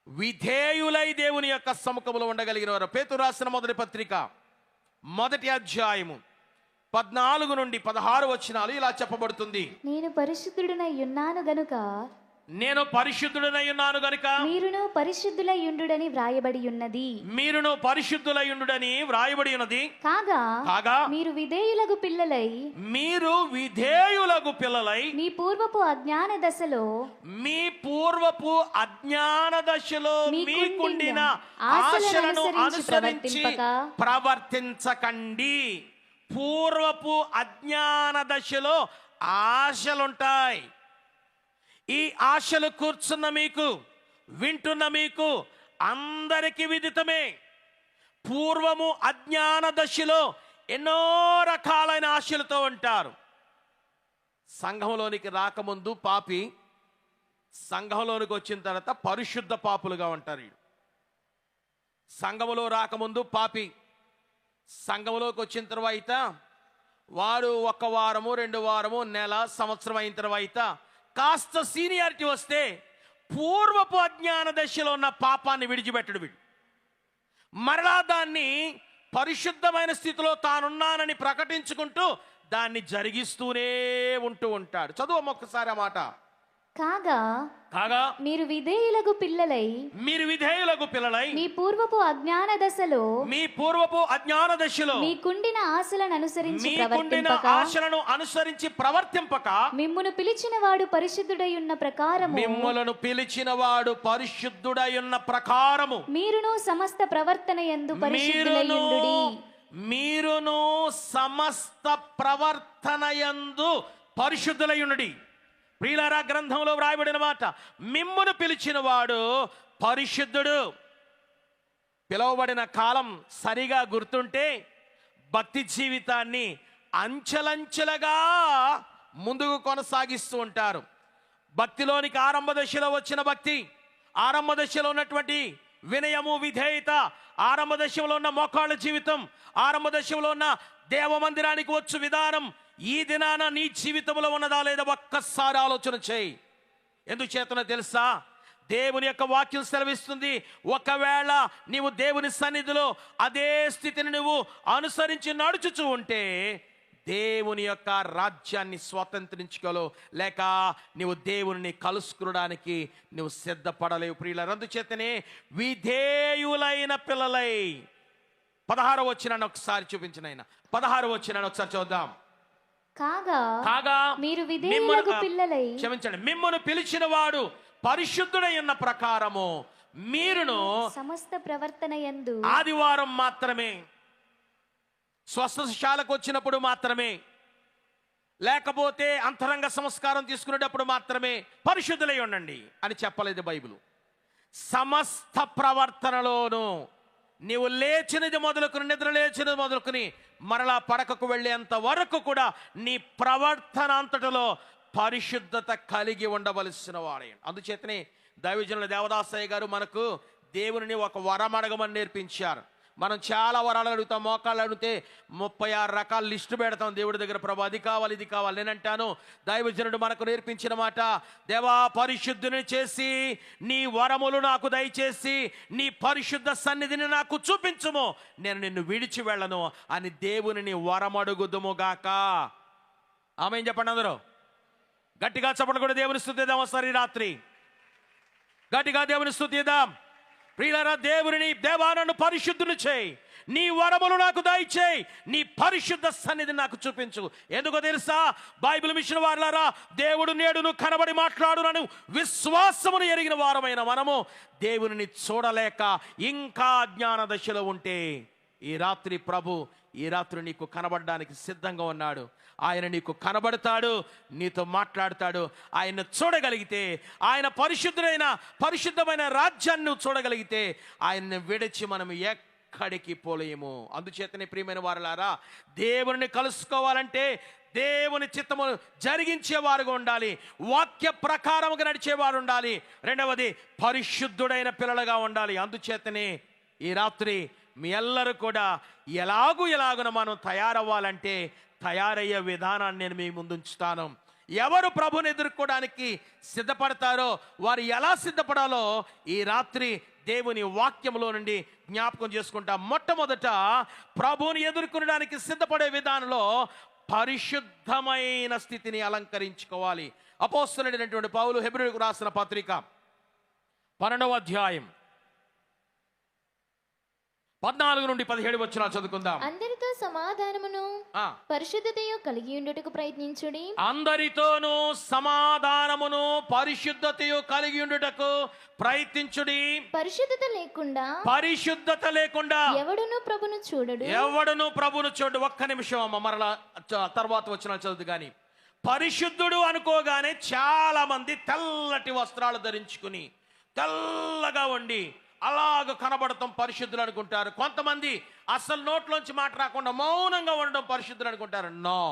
విధేయులై దేవుని యొక్క సముఖంలో ఉండగలిగిన వారు. పేతురు రాసిన మొదటి పత్రిక 1వ అధ్యాయము 14 నుండి 16 వచనాలు ఇలా చెప్పబడుతుంది. నేను పరిశుద్ధుడనై ఉన్నాను గనుక నేను పరిశుద్ధుడనై ఉన్నాను గనుక మీరును పరిశుద్ధులై ఉండుడని వ్రాయబడి ఉన్నది. మీరును పరిశుద్ధులై ఉండుడని వ్రాయబడి ఉన్నది. కాగా మీరు విధేయులగు పిల్లలై మీరు విధేయులగు పిల్లలై మీ పూర్వపు అజ్ఞాన దశలో మీకుండిన ఆశలను అనుసరించి ప్రవర్తించకండి. పూర్వపు అజ్ఞాన దశలో ఆశలుంటాయి. ఈ ఆశలు కూర్చున్న మీకు, వింటున్న మీకు అందరికీ విదితమే. పూర్వము అజ్ఞాన దశలో ఎన్నో రకాలైన ఆశలతో ఉంటారు. సంఘంలోనికి రాకముందు పాపి, సంఘంలోనికి వచ్చిన తర్వాత పరిశుద్ధ పాపులుగా ఉంటారు. సంఘములో రాకముందు పాపి, సంఘంలోకి వచ్చిన తర్వాత వారు 1 వారము 2 వారము నెల సంవత్సరం అయిన తర్వాత కాస్త సీనియారిటీ వస్తే పూర్వపు అజ్ఞాన దశలో ఉన్న పాపాన్ని విడిచిపెట్టడు వీడు. మరలా దాన్ని పరిశుద్ధమైన స్థితిలో తానున్నానని ప్రకటించుకుంటూ దాన్ని జరిగిస్తూనే ఉంటాడు. చదువు ఒక్కసారి ఆ మాట. కాగా మీరు విధేయులగు పిల్లలై మీ పూర్వపు అజ్ఞాన దశలో మీకుండిన ఆశలను అనుసరించి ప్రవర్తింపక మిమ్మును పిలిచిన వాడు పరిశుద్ధుడై ఉన్న ప్రకారము మీరును సమస్త ప్రవర్తన యందు పరిశుద్ధులై ఉండుడి. ప్రియులారా, గ్రంథంలో వ్రాయబడిన మాట, మిమ్మును పిలిచిన వాడు పరిశుద్ధుడు. పిలువబడిన కాలం సరిగా గుర్తుంటే భక్తి జీవితాన్ని అంచెలంచెలుగా ముందుకు కొనసాగిస్తూ ఉంటారు. భక్తిలోనికి ఆరంభ దశలో వచ్చిన భక్తి, ఆరంభ దశలో ఉన్నటువంటి వినయము, విధేయత, ఆరంభ దశలో ఉన్న మోకాళ్ళ జీవితం, ఆరంభ దశలో ఉన్న దేవ మందిరానికి వచ్చు విధానం ఈ దినాన నీ జీవితంలో ఉన్నదా లేదా ఒక్కసారి ఆలోచన చేయి. ఎందుచేతనో తెలుసా? దేవుని యొక్క వాక్యం సెలవిస్తుంది, ఒకవేళ నీవు దేవుని సన్నిధిలో అదే స్థితిని నువ్వు అనుసరించి నడుచుచూ ఉంటే దేవుని యొక్క రాజ్యాన్ని స్వతంత్రించుకోలేవు, లేక నీవు దేవుని కలుసుకునడానికి నువ్వు సిద్ధపడలేవు. ప్రియులారా, అందుచేతనే విధేయులైన పిల్లలై 16వ వచనాన్ని ఒకసారి చూపించిన ఆయన. 16వ వచనాన్ని ఒకసారి చూద్దాం. కాగా మీరు విధేయులగు పిల్లలై, క్షమించండి, మిమ్మును పిలిచిన వాడు పరిశుద్ధుడై ఉన్న ప్రకారము మీరును సమస్త ప్రవర్తన యందు, ఆదివారం మాత్రమే, స్వస్థశాలకు వచ్చినప్పుడు మాత్రమే, లేకపోతే అంతరంగ సంస్కారం తీసుకునేటప్పుడు మాత్రమే పరిశుద్ధులై ఉండండి అని చెప్పలేదు బైబిల్. సమస్త ప్రవర్తనలోను నీవు లేచినది మొదలుకుని, నిద్ర లేచినది మొదలుకుని మరలా పడకకు వెళ్ళేంత వరకు కూడా నీ ప్రవర్తన అంతటిలో పరిశుద్ధత కలిగి ఉండవలసిన వాడే. అందుచేతనే దైవజనుల దేవదాసయ్య గారు మనకు దేవుని ఒక వరం అడగమని నేర్పించారు. మనం చాలా వరాలు అడుగుతాం, మోకాళ్ళు అడిగితే 36 రకాల లిస్టు పెడతాం దేవుడి దగ్గర. ప్రభు అది కావాలి, ఇది కావాలి. నేనంటాను, దైవజనుడు మనకు నేర్పించిన మాట, దేవా పరిశుద్ధుని చేసి నీ వరములు నాకు దయచేసి నీ పరిశుద్ధ సన్నిధిని నాకు చూపించుము, నేను నిన్ను విడిచి వెళ్ళను అని దేవుని వరమడుగుదుముగాక. ఆమేన్ చెప్పండి అందరూ. గట్టిగా చెప్పండి కూడా దేవుని స్తుతిద్దాం ఒకసారి రాత్రి. గట్టిగా దేవుని స్తుతిద్దాం. ప్రియులారా, దేవా నన్ను పరిశుద్ధుని చేయి, నీ వరములు నాకు దయచేయి, నీ పరిశుద్ధ సన్నిధిని నాకు చూపించు. ఎందుకో తెలుసా? బైబిల్ మిషన్ వారులారా, దేవుడు నేడును కనబడి మాట్లాడునను విశ్వాసమును ఎరిగిన వారమైన మనము దేవుని చూడలేక ఇంకా అజ్ఞాన దశలో ఉంటే ఈ రాత్రి ప్రభు ఈ రాత్రి నీకు కనబడడానికి సిద్ధంగా ఉన్నాడు. ఆయన నీకు కనబడతాడు, నీతో మాట్లాడతాడు. ఆయన చూడగలిగితే, ఆయన పరిశుద్ధమైన రాజ్యాన్ని నువ్వు చూడగలిగితే, ఆయన్ని విడిచి మనం ఎక్కడికి పోలేము. అందుచేతనే ప్రియమైన వారలారా, దేవుని కలుసుకోవాలంటే దేవుని చిత్తము జరిగించేవారుగా ఉండాలి, వాక్య ప్రకారముగా నడిచేవారు ఉండాలి. రెండవది, పరిశుద్ధుడైన పిల్లలుగా ఉండాలి. అందుచేతనే ఈ రాత్రి మీ ಎಲ್ಲರೂ కూడా ఎలాగున మనం తయారవ్వాలంటే తయారయ్యే విధానాన్ని నేను మీ ముందుంచుతాను. ఎవరు ప్రభుని ఎదుర్కోవడానికి సిద్ధపడతారో వారు ఎలా సిద్ధపడాలో ఈ రాత్రి దేవుని వాక్యంలో నుండి జ్ఞాపకం చేసుకుంటాం. మొట్టమొదట ప్రభుని ఎదుర్కొనడానికి సిద్ధపడే విధానంలో పరిశుద్ధమైన స్థితిని అలంకరించుకోవాలి. అపోస్తలుడైనటువంటి పౌలు హెబ్రీయులకు రాసిన పత్రిక 12వ అధ్యాయం 14 నుండి 17 వచనాలు చదువుకుందాం. అందరితో సమాధానమును పరిశుద్ధతయు కలిగి ఉండుటకు ప్రయత్నించుడి. అందరితోనూ సమాధానమును పరిశుద్ధతయు కలిగి ఉండుటకు ప్రయత్నించుడి. పరిశుద్ధత లేకుండా ఎవడును ప్రభును చూడడు. ఒక్క నిమిషం అమ్మ, మరలా తర్వాత వచనాలు చదువు. గాని పరిశుద్ధుడు అనుకోగానే చాలా మంది తెల్లటి వస్త్రాలు ధరించుకుని తెల్లగా ఉండి అలాగ కనబడటం పరిశుద్ధులు అనుకుంటారు. కొంతమంది అసలు నోట్లోంచి మాట రాకుండా మౌనంగా ఉండడం పరిశుద్ధులు అనుకుంటారు. నో,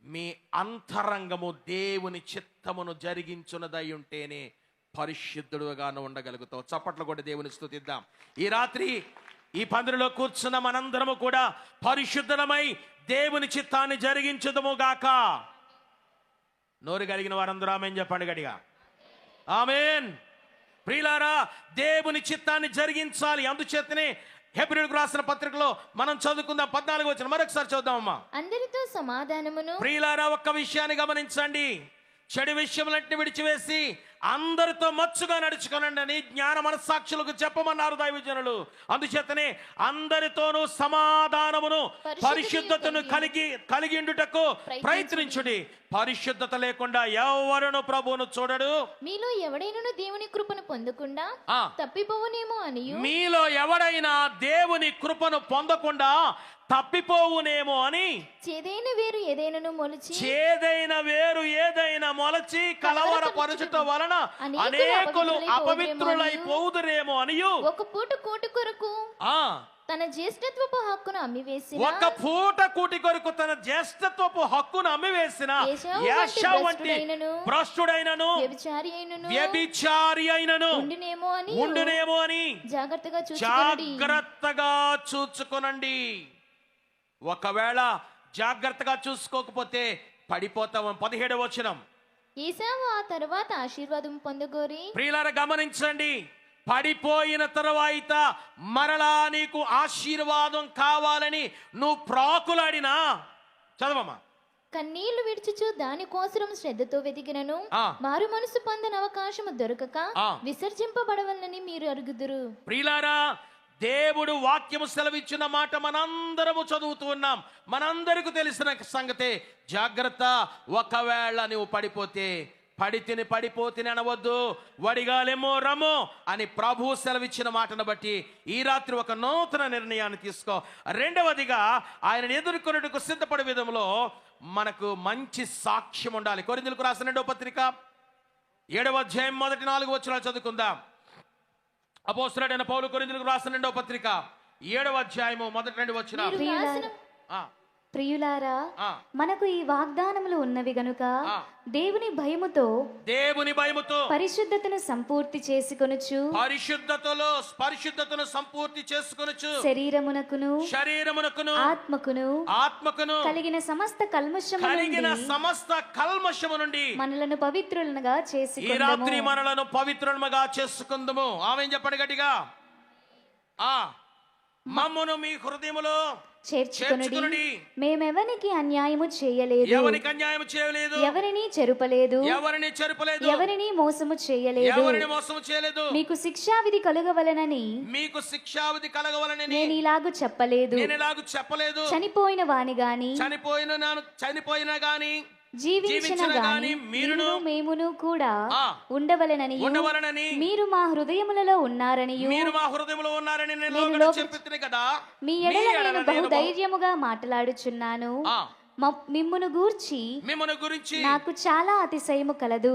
మీ అంతరంగము దేవుని చిత్తమును జరిగించున్నదై ఉంటేనే పరిశుద్ధుడుగాను ఉండగలుగుతావు. చప్పట్లు కూడా దేవుని స్తుతిద్దాం. ఈ రాత్రి ఈ పందిరిలో కూర్చున్న మనందరము కూడా పరిశుద్ధమై దేవుని చిత్తాన్ని జరిగించుదము గాక. నోరు కలిగిన వారందరూ ఆమేన్ చెప్పండి గట్టిగా. ఆమేన్. ప్రియులారా, దేవుని చిత్తాన్ని జరిగించాలి. అందుచేతనే హెబ్రీయులకు రాసిన పత్రికలో మనం చదువుకుందాం 14వ వచనం మరొకసారి చదువుదామమ్మా. అందరితో సమాధానమును. ప్రియులారా, ఒక్క విషయాన్ని గమనించండి. చెడు విషయములన్నిటిని విడిచివేసి అందరితో మచ్చుగా నడుచుకోనండి అని జ్ఞాన మనస్సాక్షులకు చెప్పమన్నారు దైవజనులు. అందుచేతనే అందరితోనూ సమాధానమును పరిశుద్ధతను కలిగి ఉండుటకు ప్రయత్నించుడి. పరిశుద్ధత లేకుండా ఎవరును ప్రభువును చూడడు. మీలో ఎవడైనా దేవుని కృపను పొందకుండా తప్పిపోవునేమో అని. మీలో ఎవడైనా దేవుని కృపను పొందకుండా తప్పిపోవునేమో అని చేదైన వేరు ఏదైనా మొలచి కలవరపరచుట వలన అనేకులు అపవిత్రులైపోదురేమో అని. ఒక పూట కూటి కొరకు తన జ్యేష్ఠత్వపు హక్కును అమ్మివేసిన ఏశావు వంటి భ్రష్టుడైనను వ్యభిచారి అయినను ఉండునేమో అని జాగ్రత్తగా చూచుకొనండి. ఒకవేళ జాగ్రత్తగా చూసుకోకపోతే పడిపోతాం. 17వ వచనం. ఏశావు ఆ తరువాత ఆశీర్వాదం పొందగోరి. ప్రియులారా, గమనించండి. పడిపోయిన తరువాత మరలా నీకు ఆశీర్వాదం కావాలని నువ్వు ప్రాకులాడినా, చదవమ్మా, కన్నీళ్లు విడిచుచు దానికోసం శ్రద్ధతో వెతికినను మారు మనసు పొందని అవకాశము దొరకక విసర్జింపబడవలని మీరు అరుగుదురు. ప్రియులారా, దేవుడు వాక్యము సెలవిచ్చిన మాట మనందరము చదువుతూ ఉన్నాం. మనందరికీ తెలిసిన సంగతే. జాగ్రత్త, ఒకవేళ నువ్వు పడిపోతే అనవద్దు. వడిగాలేమో రమో అని ప్రభు సెలవిచ్చిన మాటను బట్టి ఈ రాత్రి ఒక నూతన నిర్ణయాన్ని తీసుకో. రెండవదిగా ఆయనను ఎదుర్కొనేందుకు సిద్ధపడే విధంలో మనకు మంచి సాక్ష్యం ఉండాలి. కొరింథీయులకు రాసిన 2వ పత్రిక 7వ అధ్యాయం మొదటి 4 వచనాలు చదువుకుందాం. అపోస్తలుడైన పౌలు కొరింథీయులకు రాసిన 2వ పత్రిక 7వ అధ్యాయము మొదటి 2 వచనాలు. ప్రియులారా, మనకు ఈ వాగ్దానములు ఉన్నవి గనుక దేవుని భయముతో పరిశుద్ధతను సంపూర్తి చేసుకొనుచు శరీరమునకును ఆత్మకును కలిగిన సమస్త కల్మషము నుండి మనలను పవిత్రులుగా చేసుకుందాము. ఆమేన్ చెప్పండి గట్టిగా. మమ్మును మీ హృదయములో చేర్చుకొనుడి. మేమెవరికి అన్యాయము చేయలేదు, ఎవరిని చెరుపలేదు, ఎవరిని మోసము చేయలేదు. మీకు శిక్షావిధి కలుగవలనని నేను ఇలాగు చెప్పలేదు. చనిపోయిన వాని గాని జీవించిన గాని మేమును కూడా ఉండవలనని మీరు మా హృదయములలో ఉన్నారని మీ ఎడల నేను బహు ధైర్యముగా మాట్లాడుచున్నాను. మిమ్మును గూర్చి మిమ్మల్ని గురించి నాకు చాలా అతిశయము కలదు.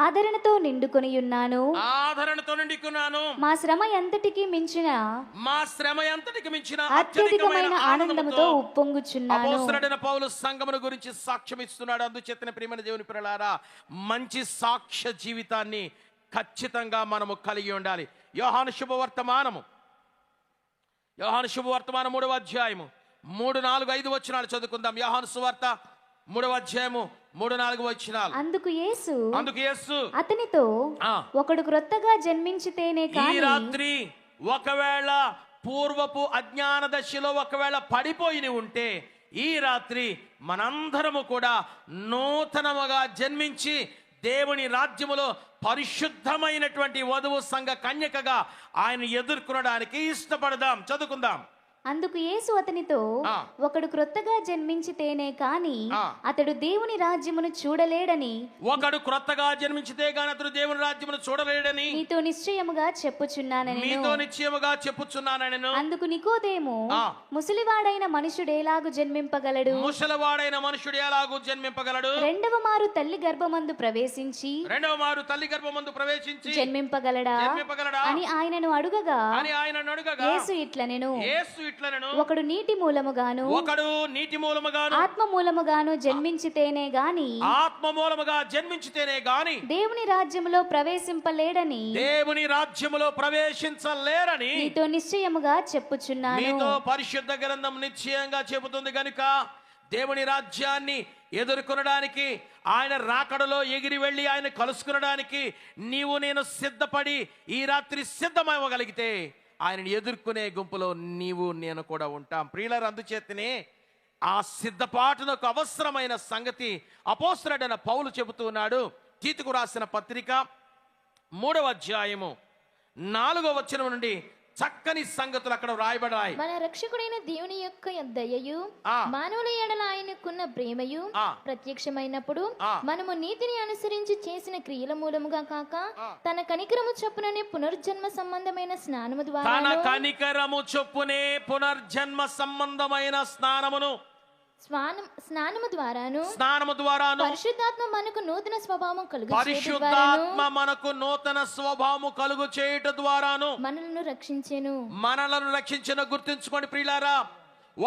ఆదరణతో నిండుకొని ఉన్నాను. ఆదరణతో నిండుకున్నాను. మా శ్రమ ఎంతటికి మించిన అత్యధికమైన ఆనందముతో ఉప్పొంగుచున్నాను. అపోస్తలుడైన పౌలు సంఘమును గురించి సాక్ష్యం ఇస్తున్నాడు. అందుచేతనే ప్రియమైన దేవుని పిల్లలారా, మంచి సాక్ష్య జీవితాన్ని ఖచ్చితంగా మనము కలిగి ఉండాలి. యోహాను శుభవర్తమానము 3వ అధ్యాయము 3, 4, 5 వచనాలు చదువుకుందాం. యోహాను సువార్త 3వ అధ్యాయము 3, 4 వచనాలు. అందుకు యేసు అతనితో, ఆ, ఒకడు క్రొత్తగా జన్మించితేనే ఈ కాని రాత్రి ఒకవేళ పూర్వపు అజ్ఞాన దశలో ఒకవేళ పడిపోయి ఉంటే, ఈ రాత్రి మనందరము కూడా నూతనముగా జన్మించి దేవుని రాజ్యములో పరిశుద్ధమైనటువంటి వధువు సంఘ కన్యకగా ఆయన ఎదుర్కొనడానికి ఇష్టపడదాం. చదువుకుందాం. అందుకు యేసు అతనితో, ఆ, ఒకడు క్రొత్తగా జన్మించితేనే కాని ఆ, అతడు దేవుని రాజ్యమును చూడలేడని ఒకడు క్రొత్తగా జన్మించితే గాని అతడు దేవుని రాజ్యమును చూడలేడని నీతో నిశ్చయముగా చెప్పుచున్నానని. మీతో నిశ్చయముగా చెప్పుచున్నానని. అందుకు నికోదేము, ఆ, ముసలివాడైన మనుషుడేలాగు జన్మింపగలడు? ముసలివాడైన మనుషుడు ఎలాగూ జన్మింపగలడు? రెండవ మారు తల్లి గర్భమందు ప్రవేశించి జన్మింపగలడా అని ఆయనను అడుగగా యేసు ఇట్లనెను, ఒకడు నీటి మూలముగాను ఆత్మ మూలముగాను జన్మించితేనే గాని దేవుని రాజ్యములో ప్రవేశింపలేడని నీతో నిశ్చయముగా చెప్పుచున్నాను. మీతో పరిశుద్ధ గ్రంథం నిశ్చయంగా చెబుతుంది గనుక దేవుని రాజ్యాన్ని ఎదుర్కొనడానికి, ఆయన రాకడలో ఎగిరి వెళ్ళి ఆయన కలుసుకునడానికి నీవు నేను సిద్ధపడి ఈ రాత్రి సిద్ధమవ్వగలిగితే ఆయనని ఎదుర్కొనే గుంపులో నీవు నేను కూడా ఉంటాం. ప్రియులారా, అందుచేతనే ఆ సిద్ధపాటునకు అవసరమైన సంగతి అపోస్తలుడైన పౌలు చెబుతూ ఉన్నాడు. తీతుకు రాసిన పత్రిక 3వ అధ్యాయము 4వ వచనం నుండి చక్కని సంగతులు అక్కడ వ్రాయబడాయి. మన రక్షకుడైన దేవుని యొక్క దయయు మానవుల ఎడల ఆయనకున్న ప్రేమయు ప్రత్యక్షమైనప్పుడు మనము నీతిని అనుసరించి చేసిన క్రియల మూలముగా కాక తన కనికరము చొప్పుననే పునర్జన్మ సంబంధమైన స్నానము ద్వారాను పరిశుద్ధాత్మ మనకు నూతన స్వభావము కలుగు చేయుట ద్వారాను మనలను రక్షించెను. గుర్తుంచుకోండి ప్రియులారా,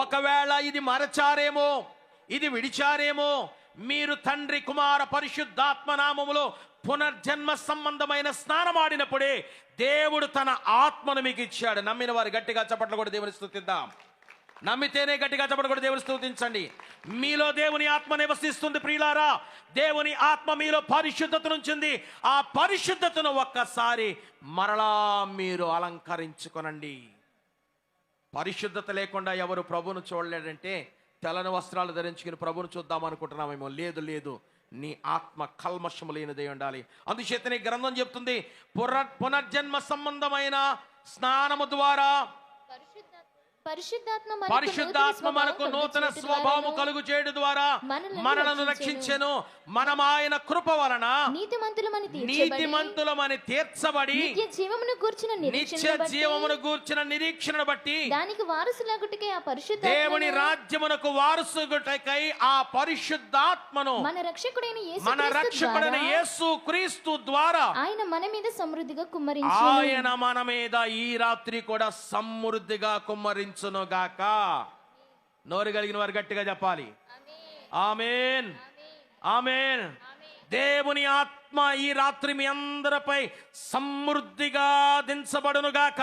ఒకవేళ ఇది మరచారేమో, ఇది విడిచారేమో, మీరు తండ్రి కుమార పరిశుద్ధాత్మ నామములో పునర్జన్మ సంబంధమైన స్నానమాడినప్పుడే దేవుడు తన ఆత్మను మీకు ఇచ్చాడు. నమ్మిన వారు గట్టిగా చప్పట్లు కూడా దేవుని స్తుతిద్దాం. నమ్మితేనే గట్టిగా చప్పట్లు కూడా దేవుని స్తుతించండి. మీలో దేవుని ఆత్మ నివసిస్తుంది ప్రియులారా. దేవుని ఆత్మ మీలో పరిశుద్ధతను ఉంచింది. ఆ పరిశుద్ధతను ఒక్కసారి మరలా మీరు అలంకరించుకొనండి. పరిశుద్ధత లేకుండా ఎవరు ప్రభువును చూడలేడంటే తెల్లని వస్త్రాలు ధరించుకుని ప్రభువును చూద్దాం అనుకుంటున్నామేమో. లేదు లేదు, నీ ఆత్మ కల్మషము లేనిదై ఉండాలి. అందుచేతనే గ్రంథం చెప్తుంది, పునర్జన్మ సంబంధమైన స్నానము ద్వారా పరిశుద్ధాత్మ మనకు నూతన స్వభావము కలుగు చేయడం ద్వారా మనలను రక్షించెను. మనం ఆయన కృప వలన నీతిమంతులమని తీర్చబడి నిత్య జీవమును గూర్చిన నిరీక్షణను బట్టి దానికి వారసులగుటకై ఆ పరిశుద్ధాత్మను, దేవుని రాజ్యమునకు వారసుగుటకై ఆ పరిశుద్ధాత్మను మన రక్షకుడైన యేసు క్రీస్తు ద్వారా ఆయన మన మీద సమృద్ధిగా కుమ్మరించెను. ఆయన మన మీద ఈ రాత్రి కూడా సమృద్ధిగా కుమ్మరించునుగాక. నోరు కలిగిన వారు గట్టిగా చెప్పాలి ఆమేన్, ఆమేన్. దేవుని ఆత్మ ఈ రాత్రి మీ అందరిపై సమృద్ధిగా దించబడునుగాక.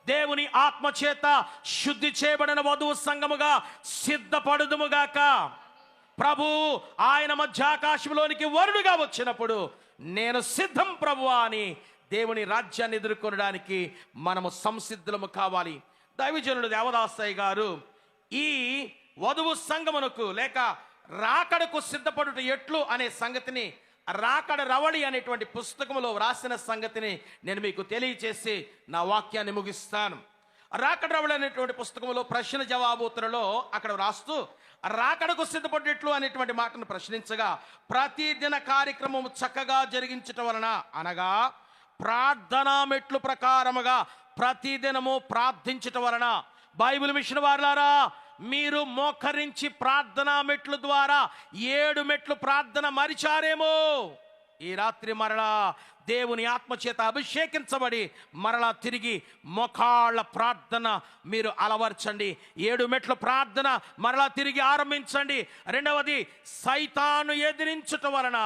దేవుని ఆత్మ చేత శుద్ధి చేయబడిన వధువు సంఘముగా సిద్ధపడుదుముగాక. ప్రభు ఆయన మధ్యాకాశంలోనికి వరుడుగా వచ్చినప్పుడు నేను సిద్ధం ప్రభువా అని దేవుని రాజ్యాన్ని ఎదుర్కొనడానికి మనము సంసిద్ధులము కావాలి. దైవజనుడు దేవదాసయ్య గారు ఈ వధువు సంగమునకు లేక రాకడకు సిద్ధపడుట ఎట్లు అనే సంగతిని రాకడ రవళి అనేటువంటి పుస్తకములో వ్రాసిన సంగతిని నేను మీకు తెలియచేసి నా వాక్యాన్ని ముగిస్తాను. రాకడ రవళి అనేటువంటి పుస్తకములో ప్రశ్న జవాబుతులలో అక్కడ వ్రాస్తూ రాకడకు సిద్ధపడేట్లు అనేటువంటి మాటను ప్రశ్నించగా, ప్రతిదిన కార్యక్రమం చక్కగా జరిగించటం వలన అనగా ప్రార్థనా మెట్లు ప్రకారముగా ప్రతిదినము ప్రార్థించటం వలన, బైబిల్ మిషన్ వారులారా మీరు మోకరించి ప్రార్థనా మెట్లు ద్వారా 7 మెట్లు ప్రార్థన మరిచారేమో. ఈ రాత్రి మరలా దేవుని ఆత్మచేత అభిషేకించబడి మరలా తిరిగి మోకాళ్ళ ప్రార్థన మీరు అలవర్చండి. 7 మెట్ల ప్రార్థన మరలా తిరిగి ఆరంభించండి. రెండవది, సైతాను ఎదిరించుట వలన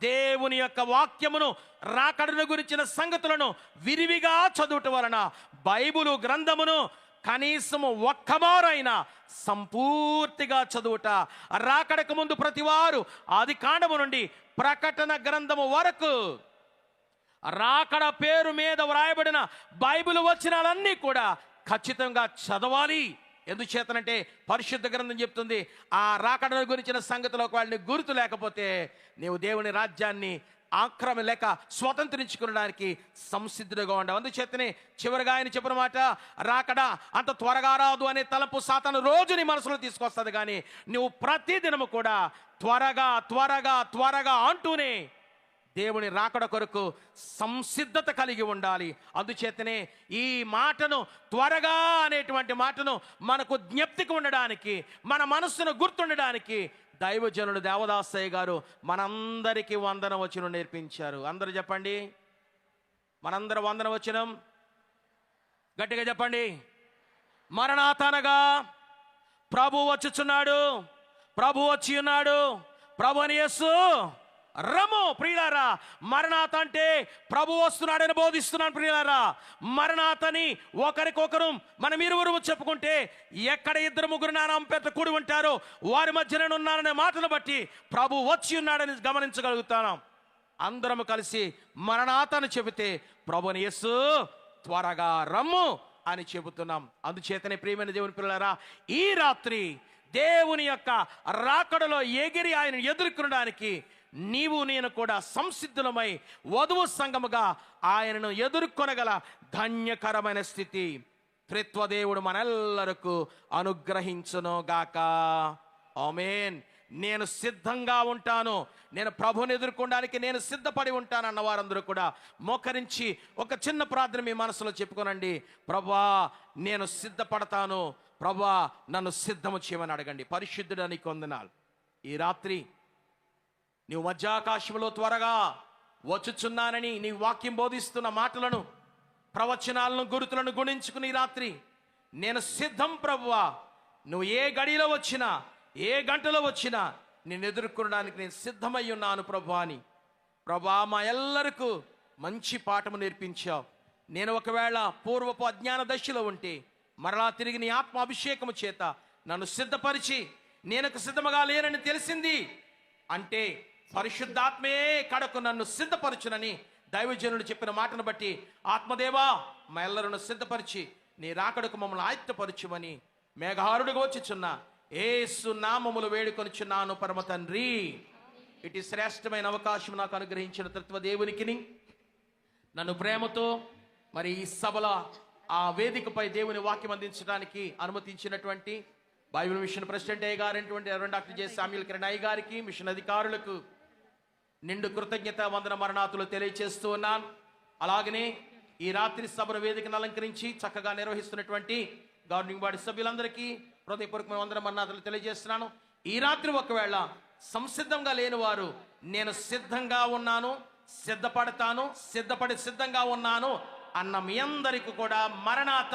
దేవుని యొక్క వాక్యమును, రాకడను గురించిన సంగతులను విరివిగా చదువుట వలన బైబిలు గ్రంథమును కనీసము ఒక్కమారైనా సంపూర్తిగా చదువుట, రాకడకు ముందు ప్రతివారు ఆది కాండము నుండి ప్రకటన గ్రంథము వరకు రాకడ పేరు మీద వ్రాయబడిన బైబిల్ వచనాలన్నీ కూడా ఖచ్చితంగా చదవాలి. ఎందుచేతనంటే పరిశుద్ధ గ్రంథం చెప్తుంది, ఆ రాకడ గురించిన సంగతిలో వాళ్ళని గుర్తు లేకపోతే నీవు దేవుని రాజ్యాన్ని లేక స్వతంత్రించుకోవడానికి సంసిద్ధుడుగా ఉండవు. అందుచేతనే చివరిగా ఆయన చెప్పిన మాట, రాకడ అంత త్వరగా రాదు అనే తలంపు సాతాను రోజు నీ మనసులో తీసుకొస్తుంది. కానీ నువ్వు ప్రతి దినము కూడా త్వరగా త్వరగా త్వరగా అంటూనే దేవుని రాకడ కొరకు సంసిద్ధత కలిగి ఉండాలి. అందుచేతనే ఈ మాటను, త్వరగా అనేటువంటి మాటను మనకు జ్ఞప్తికి ఉండడానికి, మన మనస్సును గుర్తుండడానికి దైవజనుడు దేవదాసయ్య గారు మనందరికీ వందన వచనం నేర్పించారు. అందరూ చెప్పండి, మనందరం వందన వచనం గట్టిగా చెప్పండి. మరణాతనగా ప్రభు వచ్చుచున్నాడు, ప్రభు వచ్చి ఉన్నాడు, ప్రభు అని యేసు రము. ప్రియులారా, మరణాత అంటే ప్రభు వస్తున్నాడని బోధిస్తున్నాను. ప్రియులారా, మరణాతని ఒకరికొకరు మనం ఇరువురు చెప్పుకుంటే ఎక్కడ 2-3 నామం పెద్ద కూడి ఉంటారో వారి మధ్య నేను ఉన్నాననే మాటను బట్టి ప్రభు వచ్చి ఉన్నాడని గమనించగలుగుతాను. అందరం కలిసి మరణాతను చెబితే ప్రభుని యేసు త్వరగా రమ్ము అని చెబుతున్నాం. అందుచేతనే ప్రియమైన దేవుని పిల్లలారా, ఈ రాత్రి దేవుని యొక్క రాకడలో ఎగిరి ఆయన ఎదుర్కొనడానికి నీవు నేను కూడా సంసిద్ధులమై వధువు సంఘముగా ఆయనను ఎదుర్కొనగల ధన్యకరమైన స్థితి త్రిత్వదేవుడు మనెల్లరకు అనుగ్రహించును గాక. ఆమేన్. నేను సిద్ధంగా ఉంటాను, నేను ప్రభుని ఎదుర్కొనడానికి నేను సిద్ధపడి ఉంటాను అన్న వారందరూ కూడా మోకరించి ఒక చిన్న ప్రార్థన మీ మనసులో చెప్పుకోనండి. ప్రభువా, నేను సిద్ధపడతాను, ప్రభువా నన్ను సిద్ధము చేయమని అడగండి. పరిశుద్ధుడా నీకు వందనాలు. ఈ రాత్రి నీవు మధ్యాకాశంలో త్వరగా వచ్చుచున్నానని నీ వాక్యం బోధిస్తున్న మాటలను, ప్రవచనాలను, గురుతులను గుణించుకుని రాత్రి నేను సిద్ధం ప్రభువా, నువ్వు ఏ గడిలో వచ్చినా ఏ గంటలో వచ్చినా నేను ఎదుర్కొనడానికి నేను సిద్ధమై ఉన్నాను ప్రభువా అని. ప్రభువా, మా ఎల్లరికూ మంచి పాఠము నేర్పించావు. నేను ఒకవేళ పూర్వపు అజ్ఞాన దశలో ఉంటే మరలా తిరిగి నీ ఆత్మ అభిషేకము చేత నన్ను సిద్ధపరిచి నేను సిద్ధముగా లేనని తెలిసింది అంటే పరిశుద్ధాత్మే కడకు నన్ను సిద్ధపరచునని దైవజనుడు చెప్పిన మాటను బట్టి ఆత్మదేవా మా ఎల్లరను సిద్ధపరిచి నీ రాకడకు మమ్మల్ని ఆయుత్తపరచుమని మేఘారుడుగా వచ్చిచున్న యేసు నామములు వేడుకొనిచున్నాను పరమ తండ్రి. ఇటు శ్రేష్టమైన అవకాశం నాకు అనుగ్రహించిన త్రిత్వదేవునికి, నన్ను ప్రేమతో మరి ఈ సభల ఆ వేదికపై దేవుని వాక్యం అందించడానికి అనుమతించినటువంటి బైబిల్ మిషన్ ప్రెసిడెంట్ అయ్య గారైనటువంటి reverend doctor J Samuel Kiran అయ్య గారికి, మిషన్ అధికారులకు నిండు కృతజ్ఞత వందన మరణాతులు తెలియచేస్తూ ఉన్నాను. అలాగనే ఈ రాత్రి సభను వేదికను అలంకరించి చక్కగా నిర్వహిస్తున్నటువంటి గవర్నింగ్ బాడీ సభ్యులందరికీ హృదయపూర్వకమైన వందన మరణాతులు తెలియజేస్తున్నాను. ఈ రాత్రి ఒకవేళ సంసిద్ధంగా లేని వారు నేను సిద్ధంగా ఉన్నాను, సిద్ధపడతాను, సిద్ధంగా ఉన్నాను అన్న మీ అందరికీ కూడా మరణాత